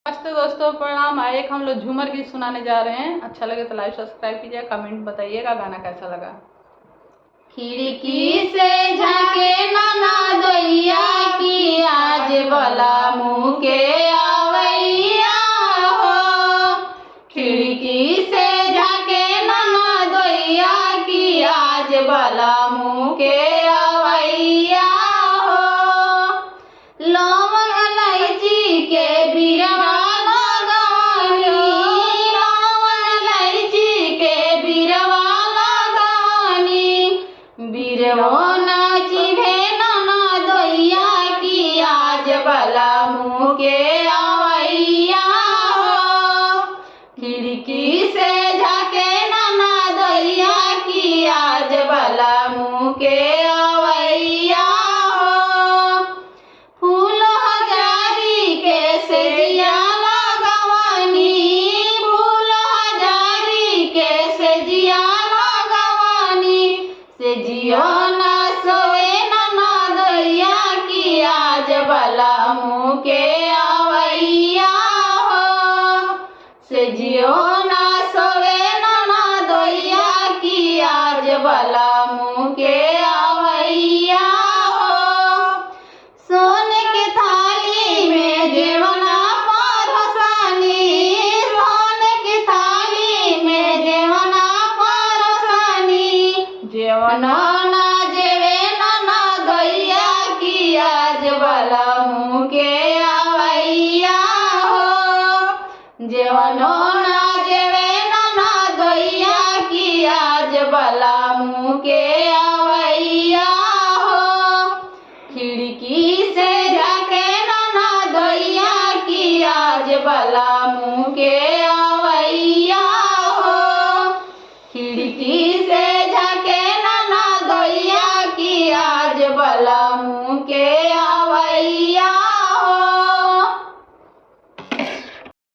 नमस्ते दोस्तों, प्रणाम। एक हम लोग झूमर गीत सुनाने जा रहे हैं। अच्छा लगे तो लाइक सब्सक्राइब कीजिए, कमेंट बताइएगा गाना कैसा लगा। खिड़की से झाके ननदोइया की आज बला मुँह के आवैया हो। खिड़की से झाके ननदोइया की आज बला मुँह के आवैया हो। लौंग इलायची के बिरवा लगवनी, लौंग इलायची के बिरवा लगवनी। बिरवो नाचिभे ननदोइया की आज बला मुँह के आवैया हो। खिड़की से झाके ननदोइया की आज बला मुँह के आवैया हो। फूल हजारी के सेजिया लगवनी, फूल हजारी के सेजिया लगवनी। सेजियो ना सोए ननदोइया की आज बला मुँह के आवैया हो। सेजियो ना सोए ननदोइया की आज बला मुँह के आवैया हो। सोने के थाली में जेवना परोसनी, सोने के थाली में जेवना परोसनी। जेवना ना जेवे ननदोइया की आज बला मुँह के आवैया हो। जेवनो ना जेवे ननदोइया की आज बला मुँह के आवैया हो। खिड़की से झाके ननदोइया की आज बला मुँह के